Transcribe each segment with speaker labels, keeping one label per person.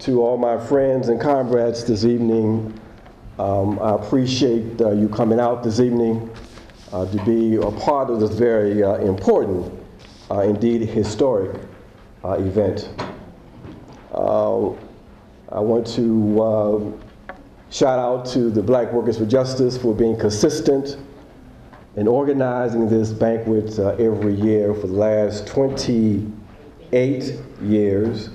Speaker 1: To all my friends and comrades this evening, I appreciate you coming out this evening to be a part of this very important, indeed historic event. I want to shout out to the Black Workers for Justice for being consistent in organizing this banquet every year for the last 28 years.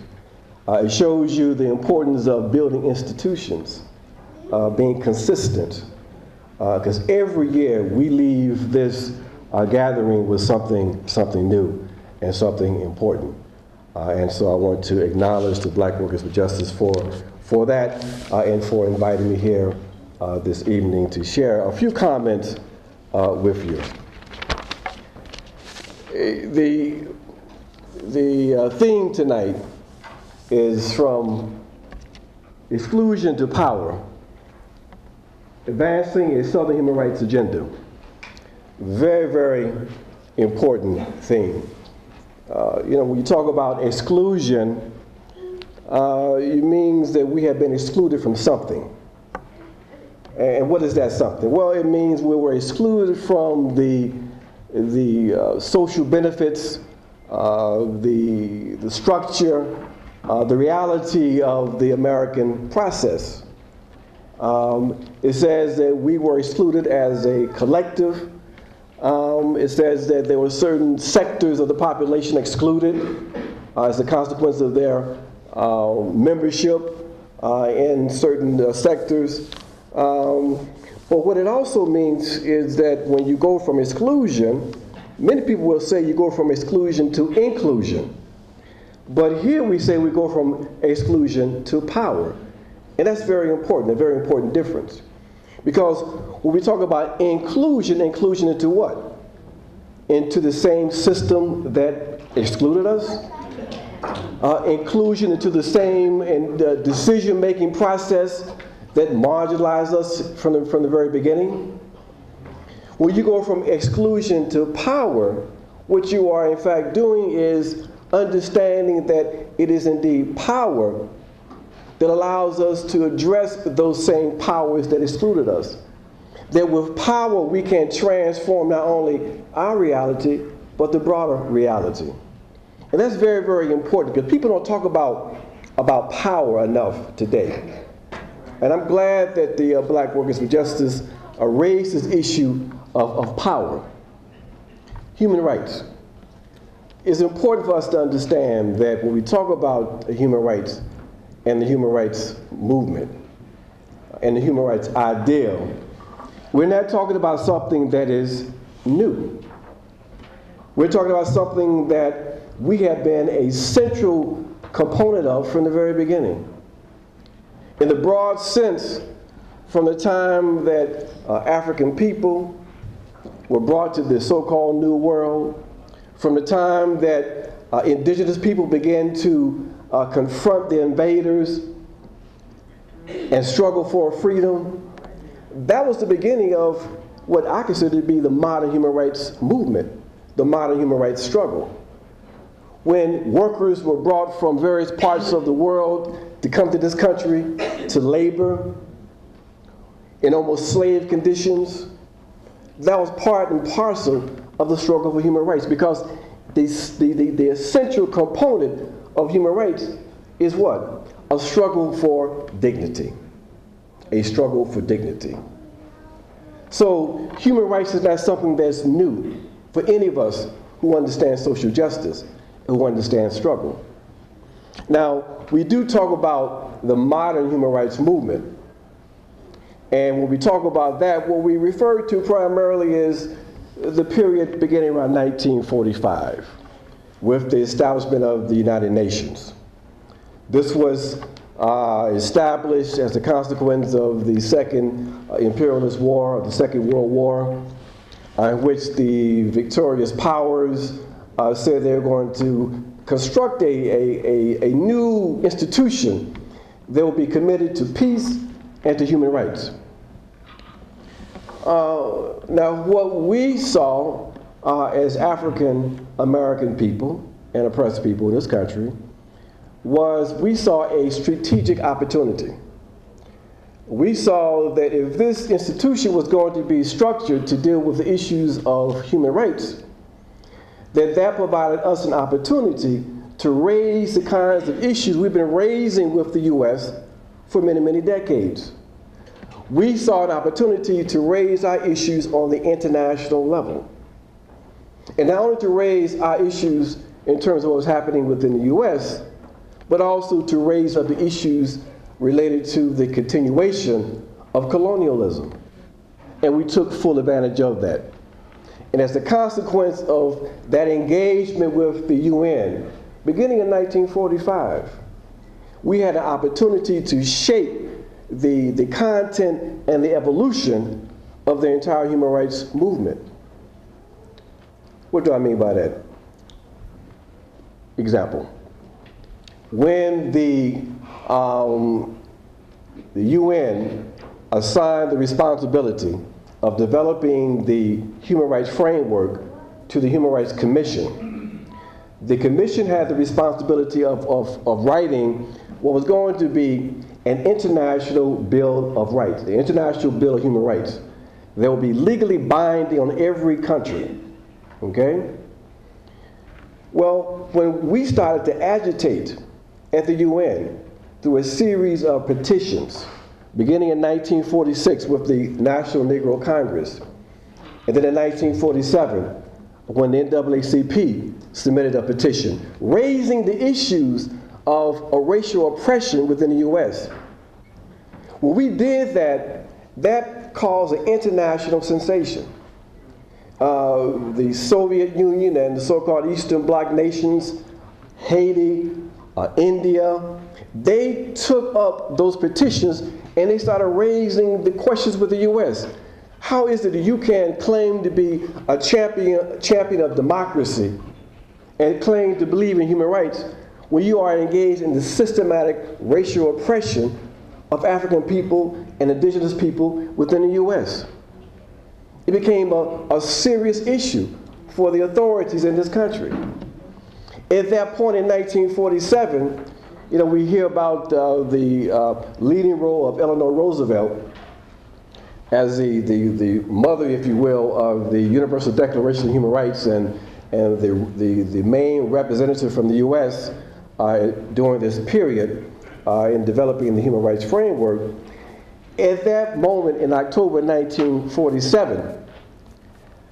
Speaker 1: It shows you the importance of building institutions, being consistent, because every year we leave this gathering with something new and something important. And so I want to acknowledge the Black Workers for Justice for that and for inviting me here this evening to share a few comments with you. The theme tonight is from exclusion to power, advancing a Southern human rights agenda. Very, very important theme. When you talk about exclusion, it means that we have been excluded from something. And what is that something? Well, it means we were excluded from the social benefits, the structure, the reality of the American process. It says that we were excluded as a collective. It says that there were certain sectors of the population excluded as a consequence of their membership in certain sectors. But what it also means is that when you go from exclusion, many people will say you go from exclusion to inclusion. But here we say we go from exclusion to power. And that's very important, a very important difference. Because when we talk about inclusion into what? Into the same system that excluded us? Inclusion into the same decision-making process that marginalized us from the very beginning? When you go from exclusion to power, what you are in fact doing is understanding that it is indeed power that allows us to address those same powers that excluded us. That with power we can transform not only our reality, but the broader reality. And that's very, very important because people don't talk about power enough today. And I'm glad that the Black Workers for Justice raised this issue of power. Human rights. It's important for us to understand that when we talk about human rights and the human rights movement and the human rights ideal, we're not talking about something that is new. We're talking about something that we have been a central component of from the very beginning. In the broad sense, from the time that African people were brought to the so-called New World, from the time that indigenous people began to confront the invaders and struggle for freedom, that was the beginning of what I consider to be the modern human rights movement, the modern human rights struggle. When workers were brought from various parts of the world to come to this country to labor in almost slave conditions, that was part and parcel of the struggle for human rights, because the essential component of human rights is what? A struggle for dignity. A struggle for dignity. So human rights is not something that's new for any of us who understand social justice, who understand struggle. Now, we do talk about the modern human rights movement. And when we talk about that, what we refer to primarily is the period beginning around 1945 with the establishment of the United Nations. This was established as a consequence of the Second Imperialist War, the Second World War, in which the victorious powers said they were going to construct a new institution that will be committed to peace and to human rights. Now, what we saw as African American people and oppressed people in this country was we saw a strategic opportunity. We saw that if this institution was going to be structured to deal with the issues of human rights, that provided us an opportunity to raise the kinds of issues we've been raising with the U.S. for many, many decades. We saw an opportunity to raise our issues on the international level. And not only to raise our issues in terms of what was happening within the U.S., but also to raise up the issues related to the continuation of colonialism. And we took full advantage of that. And as a consequence of that engagement with the UN, beginning in 1945, we had an opportunity to shape the content and the evolution of the entire human rights movement. What do I mean by that? Example. When the UN assigned the responsibility of developing the human rights framework to the Human Rights Commission, the Commission had the responsibility of writing what was going to be an international Bill of Rights, the International Bill of Human Rights. That will be legally binding on every country, okay? Well, when we started to agitate at the UN through a series of petitions, beginning in 1946 with the National Negro Congress, and then in 1947, when the NAACP submitted a petition raising the issues of racial oppression within the U.S. When we did that, that caused an international sensation. The Soviet Union and the so-called Eastern Bloc nations, Haiti, India, they took up those petitions and they started raising the questions with the U.S. How is it that you can claim to be a champion of democracy and claim to believe in human rights when you are engaged in the systematic racial oppression of African people and indigenous people within the U.S.? It became a serious issue for the authorities in this country. At that point in 1947, you know, we hear about the leading role of Eleanor Roosevelt as the mother, if you will, of the Universal Declaration of Human Rights and the main representative from the U.S. During this period in developing the human rights framework. At that moment in October 1947,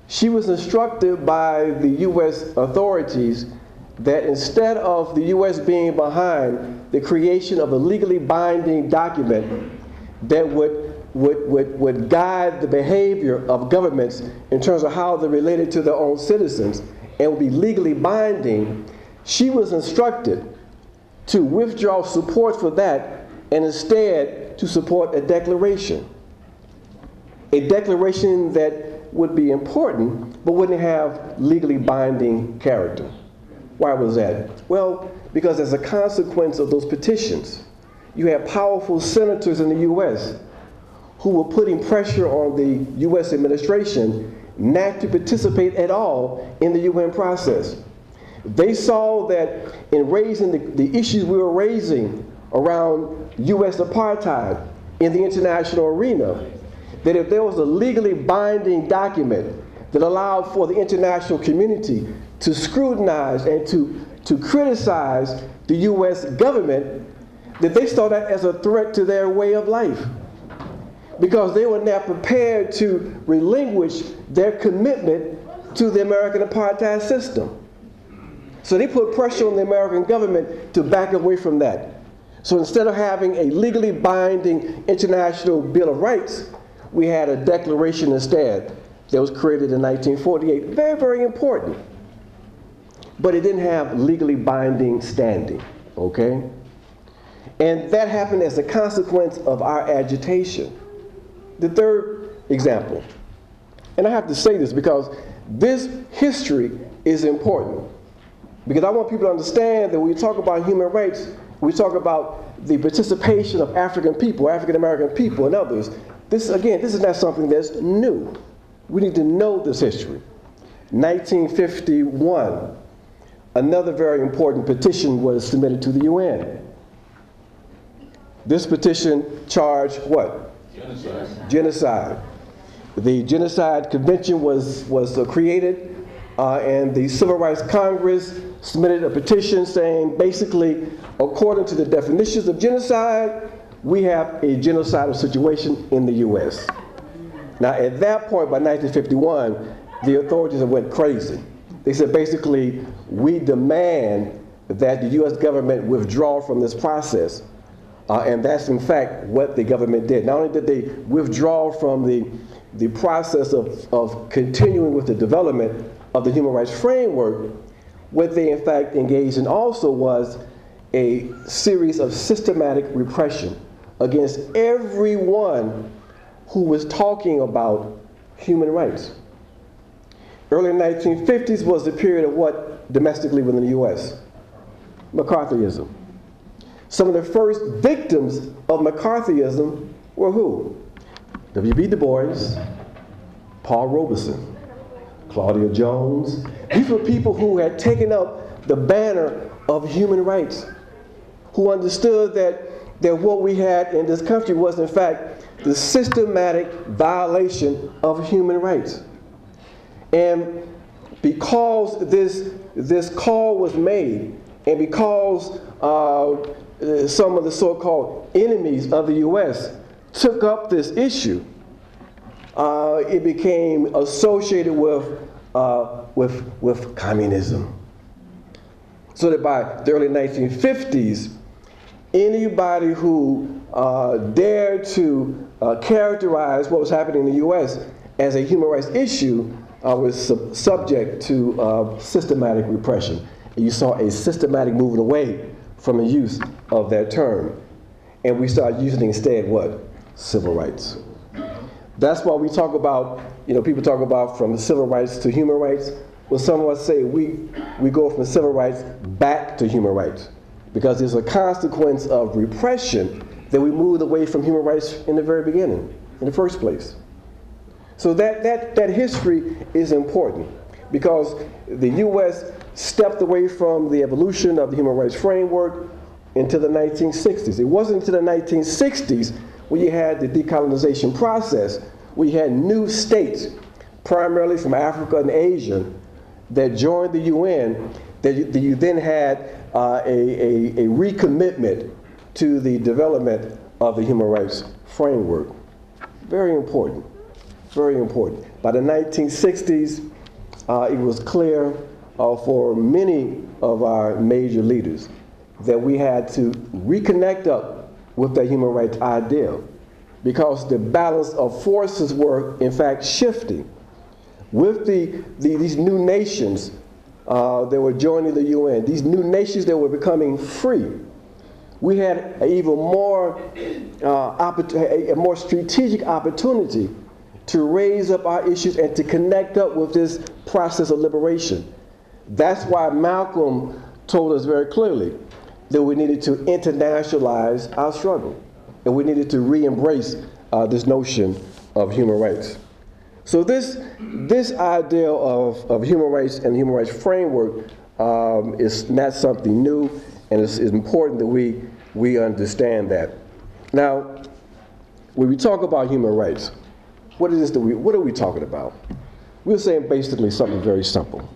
Speaker 1: she was instructed by the U.S. authorities that instead of the U.S. being behind the creation of a legally binding document that would guide the behavior of governments in terms of how they're related to their own citizens and would be legally binding, she was instructed to withdraw support for that and instead to support a declaration that would be important but wouldn't have legally binding character. Why was that? Well, because as a consequence of those petitions, you had powerful senators in the U.S. who were putting pressure on the U.S. administration not to participate at all in the UN process. They saw that in raising the issues we were raising around U.S. apartheid in the international arena, that if there was a legally binding document that allowed for the international community to scrutinize and to criticize the U.S. government, that they saw that as a threat to their way of life, because they were not prepared to relinquish their commitment to the American apartheid system. So they put pressure on the American government to back away from that. So instead of having a legally binding international Bill of Rights, we had a declaration instead that was created in 1948. Very, very important. But it didn't have legally binding standing, okay? And that happened as a consequence of our agitation. The third example, and I have to say this because this history is important, because I want people to understand that when we talk about human rights, we talk about the participation of African people, African American people, and others. This, again, this is not something that's new. We need to know this history. 1951, another very important petition was submitted to the UN. This petition charged what?
Speaker 2: Genocide.
Speaker 1: Genocide. The Genocide Convention was created, and the Civil Rights Congress submitted a petition saying, basically, according to the definitions of genocide, we have a genocidal situation in the U.S. Now, at that point, by 1951, the authorities went crazy. They said, basically, we demand that the U.S. government withdraw from this process. And that's, in fact, what the government did. Not only did they withdraw from the process of continuing with the development of the human rights framework, what they, in fact, engaged in also was a series of systematic repression against everyone who was talking about human rights. Early 1950s was the period of what domestically within the U.S.? McCarthyism. Some of the first victims of McCarthyism were who? W.B. Du Bois, Paul Robeson, Claudia Jones. These were people who had taken up the banner of human rights, who understood that what we had in this country was, in fact, the systematic violation of human rights. And because this call was made, and because some of the so-called enemies of the U.S. took up this issue, it became associated with communism. So that by the early 1950s, anybody who dared to characterize what was happening in the U.S. as a human rights issue was subject to systematic repression. And you saw a systematic moving away from the use of that term. And we started using instead what? Civil rights. That's why we talk about, people talk about from civil rights to human rights. Well, some of us say we go from civil rights back to human rights, because there's a consequence of repression that we moved away from human rights in the very beginning, in the first place. So that history is important, because the U.S. stepped away from the evolution of the human rights framework into the 1960s. It wasn't until the 1960s when you had the decolonization process, we had new states, primarily from Africa and Asia, that joined the UN, that you then had a recommitment to the development of the human rights framework. Very important, very important. By the 1960s, it was clear for many of our major leaders that we had to reconnect up with that human rights ideal, because the balance of forces were in fact shifting. With these new nations that were joining the UN, these new nations that were becoming free, we had an even more, a more strategic opportunity to raise up our issues and to connect up with this process of liberation. That's why Malcolm told us very clearly that we needed to internationalize our struggle, and we needed to re-embrace this notion of human rights. So this idea of human rights and the human rights framework is not something new, and it's important that we understand that. Now, when we talk about human rights, what are we talking about? We're saying basically something very simple,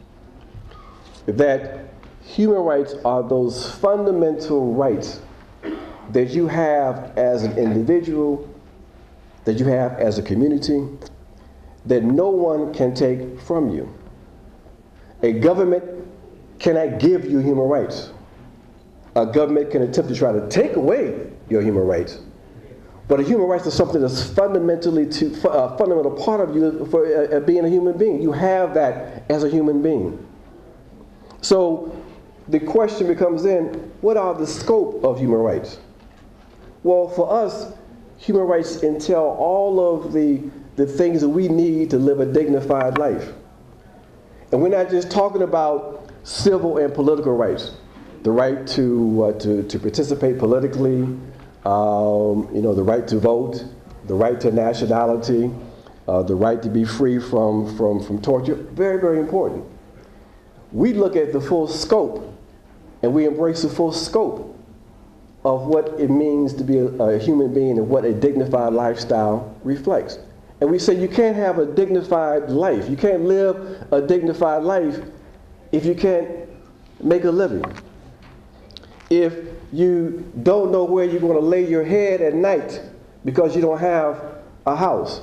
Speaker 1: that human rights are those fundamental rights that you have as an individual, that you have as a community, that no one can take from you. A government cannot give you human rights. A government can attempt to try to take away your human rights. But a human rights is something that's fundamentally a fundamental part of you for being a human being. You have that as a human being. So the question becomes then, what are the scope of human rights? Well, for us, human rights entail all of the things that we need to live a dignified life. And we're not just talking about civil and political rights, the right to participate politically, the right to vote, the right to nationality, the right to be free from torture. Very, very important. we look at the full scope and we embrace the full scope of what it means to be a human being and what a dignified lifestyle reflects. And we say you can't have a dignified life. You can't live a dignified life if you can't make a living. If you don't know where you're going to lay your head at night because you don't have a house.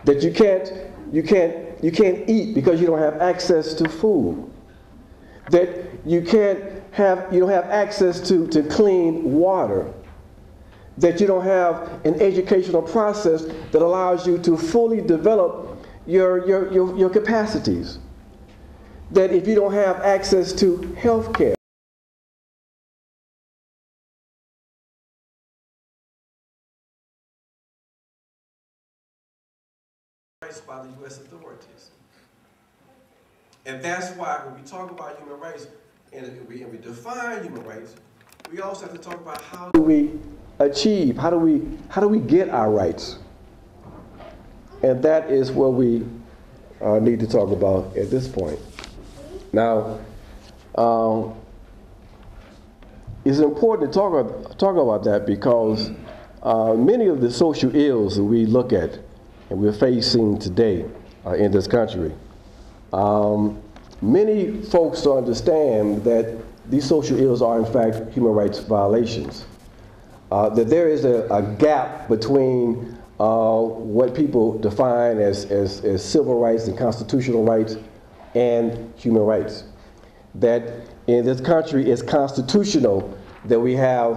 Speaker 1: That you can't eat because you don't have access to food. That you don't have access to clean water. That you don't have an educational process that allows you to fully develop your capacities. That if you don't have access to health care, by the U.S. authorities. And that's why when we talk about human rights and we define human rights, we also have to talk about how do we achieve, how do we get our rights? And that is what we need to talk about at this point. Now, it's important to talk about that because many of the social ills that we look at and we're facing today in this country, many folks don't understand that these social ills are in fact human rights violations. That there is a gap between what people define as civil rights and constitutional rights and human rights. That in this country it's constitutional that we have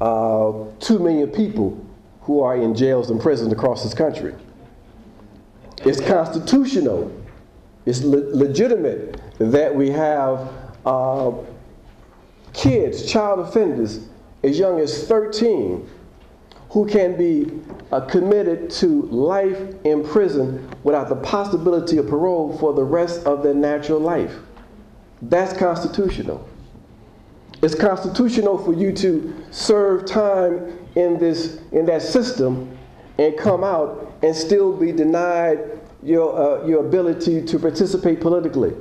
Speaker 1: 2 million people who are in jails and prisons across this country. It's constitutional, it's legitimate that we have kids, child offenders, as young as 13, who can be committed to life in prison without the possibility of parole for the rest of their natural life. That's constitutional. It's constitutional for you to serve time in that system and come out and still be denied your ability to participate politically,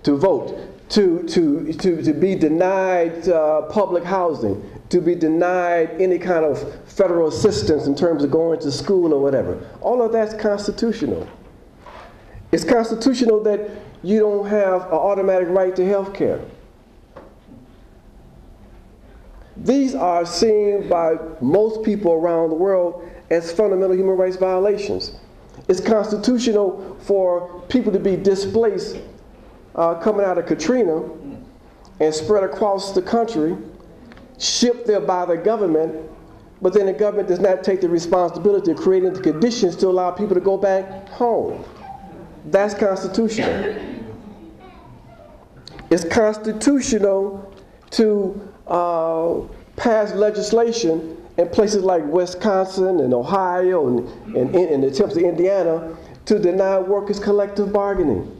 Speaker 1: to vote, to be denied public housing, to be denied any kind of federal assistance in terms of going to school or whatever. All of that's constitutional. It's constitutional that you don't have an automatic right to health care. These are seen by most people around the world as fundamental human rights violations. It's constitutional for people to be displaced coming out of Katrina and spread across the country, shipped there by the government, but then the government does not take the responsibility of creating the conditions to allow people to go back home. That's constitutional. It's constitutional to pass legislation in places like Wisconsin and Ohio and attempts in Indiana to deny workers collective bargaining.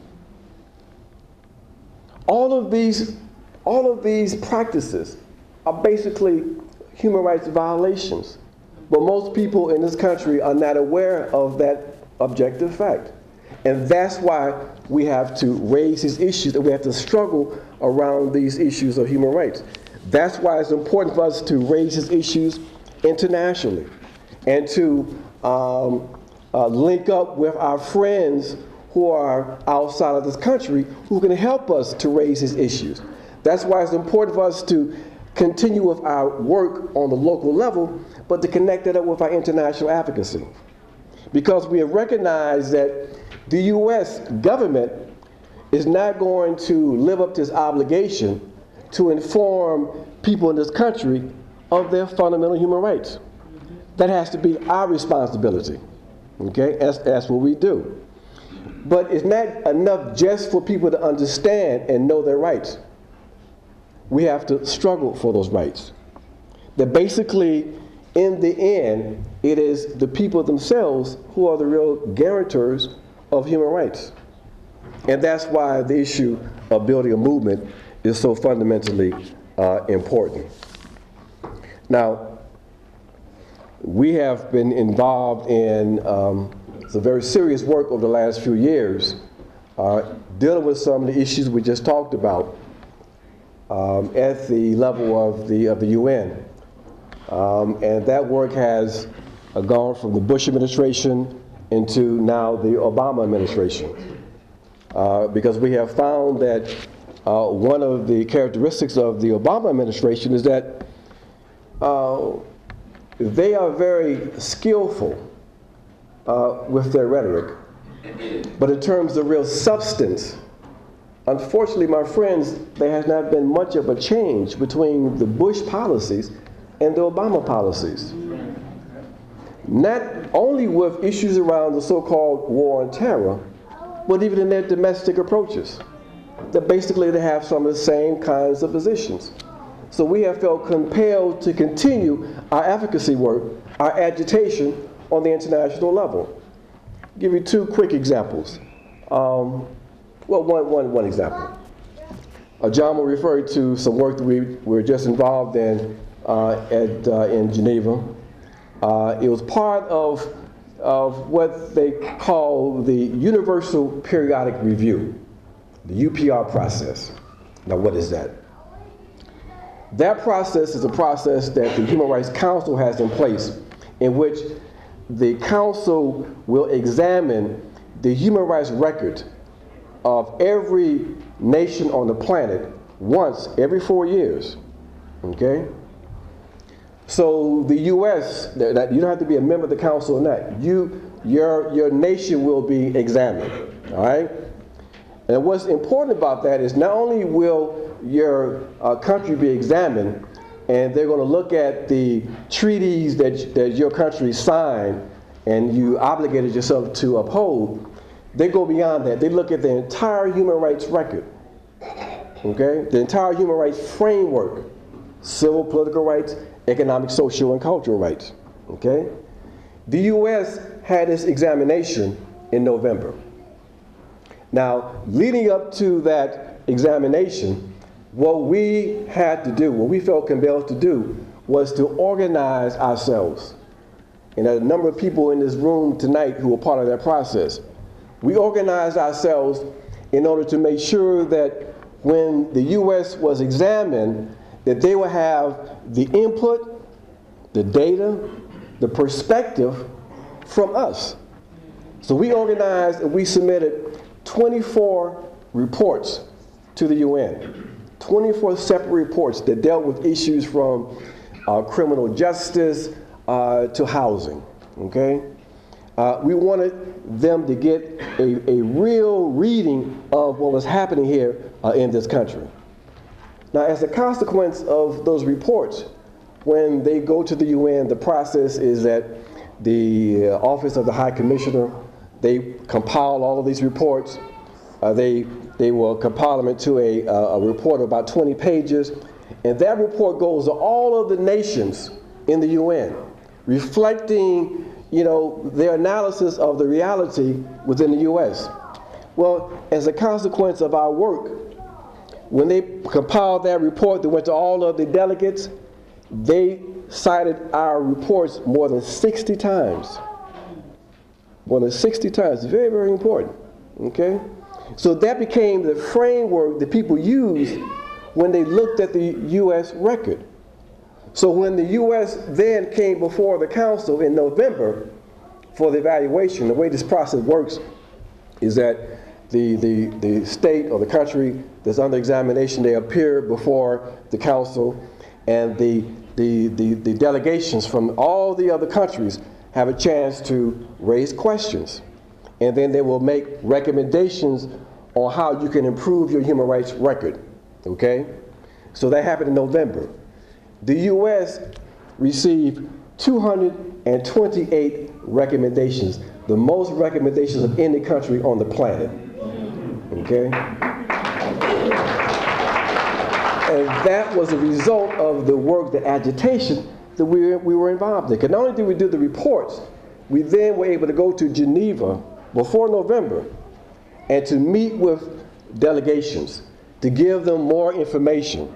Speaker 1: All of these practices are basically human rights violations. But most people in this country are not aware of that objective fact. And that's why we have to raise these issues and we have to struggle around these issues of human rights. That's why it's important for us to raise these issues internationally and to link up with our friends who are outside of this country who can help us to raise these issues. That's why it's important for us to continue with our work on the local level, but to connect it up with our international advocacy. Because we have recognized that the U.S. government is not going to live up to its obligation to inform people in this country of their fundamental human rights. That has to be our responsibility. Okay, that's what we do. But it's not enough just for people to understand and know their rights. We have to struggle for those rights. That basically, in the end, it is the people themselves who are the real guarantors of human rights. And that's why the issue of building a movement is so fundamentally important. Now, we have been involved in some very serious work over the last few years dealing with some of the issues we just talked about at the level of the UN. And that work has gone from the Bush administration into now the Obama administration. Because we have found that one of the characteristics of the Obama administration is that they are very skillful with their rhetoric. But in terms of real substance, unfortunately, my friends, there has not been much of a change between the Bush policies and the Obama policies. Not only with issues around the so-called war on terror, but even in their domestic approaches. That basically they have some of the same kinds of positions. So we have felt compelled to continue our advocacy work, our agitation on the international level. I'll give you two quick examples. Well, one example. Ajamu referred to some work that we were just involved in in Geneva. It was part of what they call the Universal Periodic Review, the UPR process. Now, what is that? That process is a process that the Human Rights Council has in place, in which the council will examine the human rights record of every nation on the planet once every 4 years, okay? So the U.S., you don't have to be a member of the council or not. Your nation will be examined, all right? And what's important about that is not only will your country be examined, and they're going to look at the treaties that your country signed and you obligated yourself to uphold. They go beyond that. They look at the entire human rights record, okay? The entire human rights framework, civil, political rights, economic, social, and cultural rights, okay? The U.S. had its examination in November. Now, leading up to that examination, what we had to do, what we felt compelled to do, was to organize ourselves. And there are a number of people in this room tonight who were part of that process. We organized ourselves in order to make sure that when the U.S. was examined, that they would have the input, the data, the perspective from us. So we organized and we submitted 24 reports to the UN. 24 separate reports that dealt with issues from criminal justice to housing, okay? We wanted them to get a real reading of what was happening here in this country. Now, as a consequence of those reports, when they go to the UN, the process is that the Office of the High Commissioner, they compile all of these reports. They will compile them into a report of about 20 pages, and that report goes to all of the nations in the UN, reflecting, their analysis of the reality within the U.S. Well, as a consequence of our work, when they compiled that report that went to all of the delegates, they cited our reports more than 60 times. More than 60 times. It's very, very important, okay? So that became the framework that people used when they looked at the U.S. record. So when the U.S. then came before the council in November for the evaluation, the way this process works is that the state or the country that's under examination, they appear before the council, and the delegations from all the other countries have a chance to raise questions. And then they will make recommendations on how you can improve your human rights record, okay? So that happened in November. The U.S. received 228 recommendations, the most recommendations of any country on the planet, okay? And that was a result of the work, the agitation that we were involved in. Because not only did we do the reports, we then were able to go to Geneva before November and to meet with delegations, to give them more information,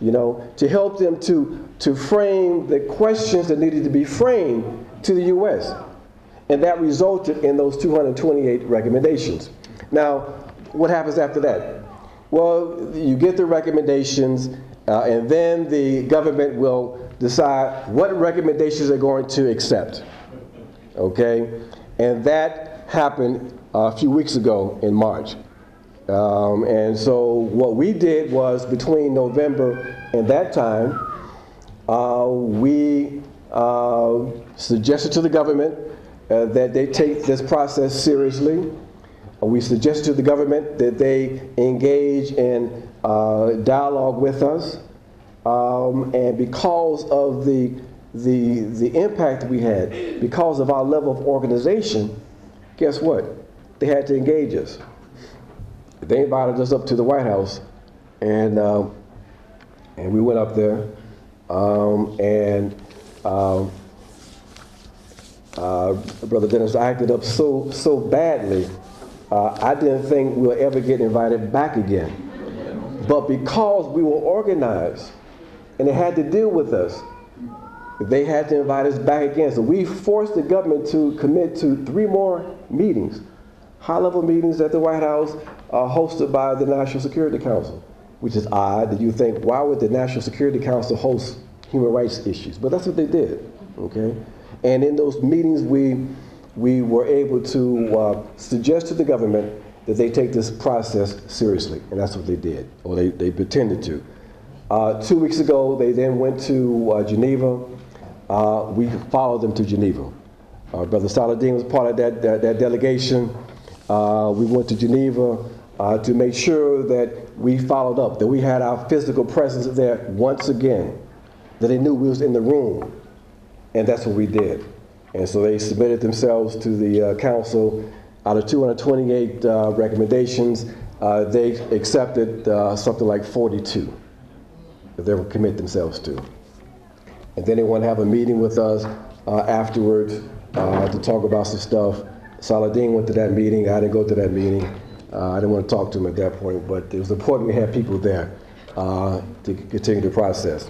Speaker 1: to help them to frame the questions that needed to be framed to the U.S. And that resulted in those 228 recommendations. Now, what happens after that? Well, you get the recommendations, and then the government will decide what recommendations they're going to accept. Okay? And that happened a few weeks ago in March. And so what we did was, between November and that time, we suggested to the government that they take this process seriously. We suggested to the government that they engage in dialogue with us. And because of the impact we had, because of our level of organization, guess what? They had to engage us. They invited us up to the White House, and we went up there, Brother Dennis, I acted up so badly, I didn't think we'll ever get invited back again. But because we were organized, and they had to deal with us, they had to invite us back again. So we forced the government to commit to 3 more meetings, high-level meetings at the White House, hosted by the National Security Council, which is odd that you think, why would the National Security Council host human rights issues? But that's what they did, okay? And in those meetings, we were able to suggest to the government that they take this process seriously, and that's what they did, or they pretended to. 2 weeks ago, they then went to Geneva. We followed them to Geneva. Brother Saladin was part of that delegation. We went to Geneva to make sure that we followed up, that we had our physical presence there once again, that they knew we was in the room, and that's what we did. And so they submitted themselves to the council. Out of 228 recommendations, they accepted something like 42 that they would commit themselves to. And then they want to have a meeting with us afterwards to talk about some stuff. Saladin went to that meeting. I didn't go to that meeting. I didn't want to talk to him at that point, but it was important we had people there to continue the process.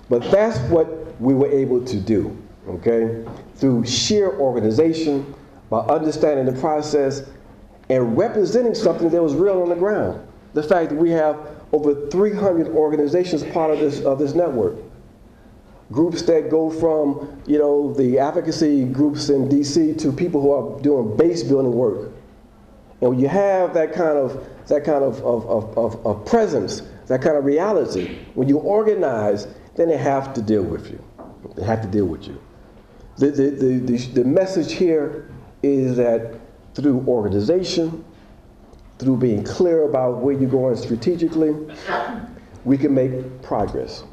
Speaker 1: But that's what we were able to do, okay? Through sheer organization, by understanding the process, and representing something that was real on the ground. The fact that we have over 300 organizations part of this network. Groups that go from, you know, the advocacy groups in DC to people who are doing base building work. And when you have that kind of presence, that kind of reality, when you organize, then they have to deal with you. They have to deal with you. The message here is that through organization, through being clear about where you're going strategically, we can make progress.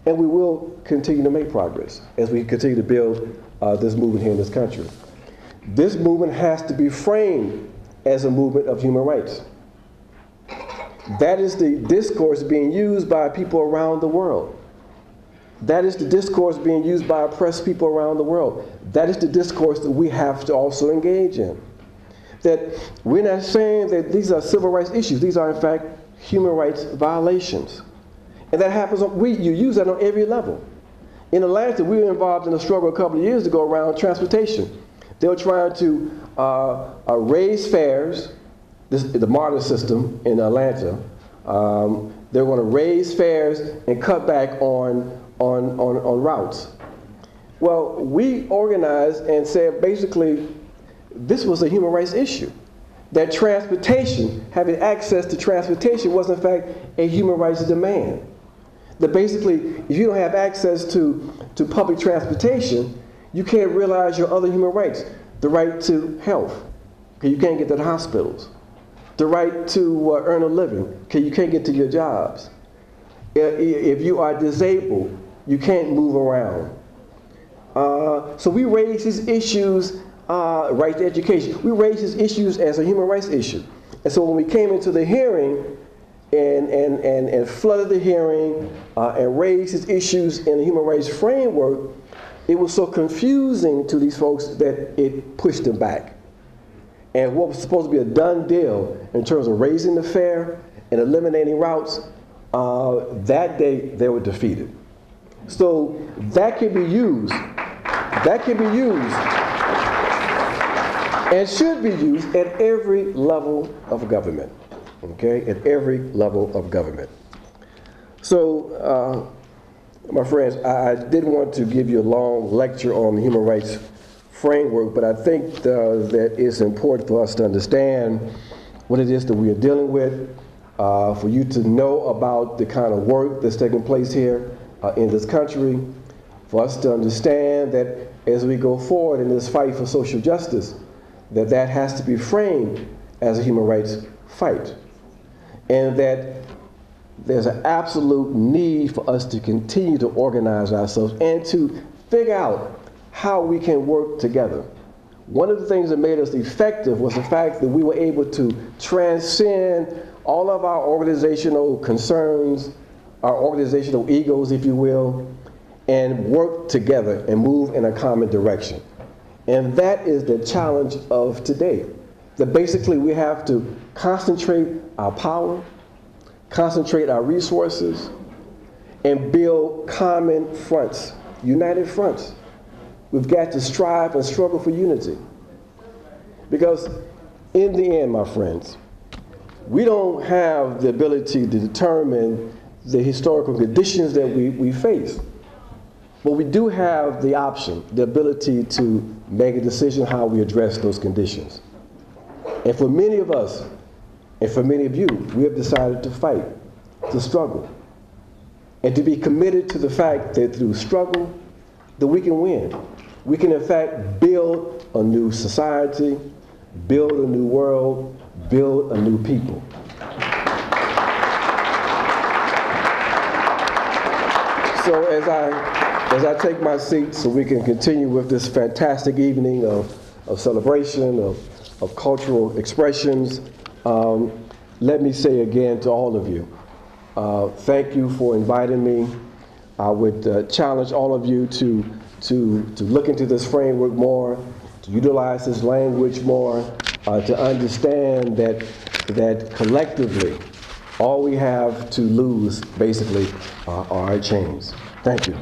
Speaker 1: And we will continue to make progress as we continue to build this movement here in this country. This movement has to be framed as a movement of human rights. That is the discourse being used by people around the world. That is the discourse being used by oppressed people around the world. That is the discourse that we have to also engage in. That we're not saying that these are civil rights issues. These are, in fact, human rights violations. And that happens, you use that on every level. In Atlanta, we were involved in a struggle a couple of years ago around transportation. They were trying to raise fares, the MARTA system in Atlanta. They were going to raise fares and cut back on routes. Well, we organized and said basically this was a human rights issue. That transportation, having access to transportation was in fact a human rights demand. That basically, if you don't have access to public transportation, you can't realize your other human rights. The right to health, because you can't get to the hospitals. The right to earn a living, because you can't get to your jobs. If you are disabled, you can't move around. So we raise these issues, right to education. We raise these issues as a human rights issue. And so when we came into the hearing and flooded the hearing and raised these issues in the human rights framework, it was so confusing to these folks that it pushed them back. And what was supposed to be a done deal in terms of raising the fare and eliminating routes, that day they were defeated. So that can be used. That can be used. and should be used at every level of government, okay, at every level of government. So, my friends, I didn't want to give you a long lecture on the human rights framework, but I think that it's important for us to understand what it is that we are dealing with, for you to know about the kind of work that's taking place here in this country, for us to understand that as we go forward in this fight for social justice, that has to be framed as a human rights fight, and that there's an absolute need for us to continue to organize ourselves and to figure out how we can work together. One of the things that made us effective was the fact that we were able to transcend all of our organizational concerns, our organizational egos, if you will, and work together and move in a common direction. And that is the challenge of today. That basically we have to concentrate our power, concentrate our resources, and build common fronts, united fronts. We've got to strive and struggle for unity. Because in the end, my friends, we don't have the ability to determine the historical conditions that we face. But we do have the option, the ability to make a decision how we address those conditions. And for many of us, and for many of you, we have decided to fight, to struggle, and to be committed to the fact that through struggle, that we can win. We can, in fact, build a new society, build a new world, build a new people. So as I take my seat so we can continue with this fantastic evening of celebration, of cultural expressions, let me say again to all of you, thank you for inviting me. I would challenge all of you to look into this framework more, to utilize this language more, to understand that collectively, all we have to lose, basically, are our chains. Thank you.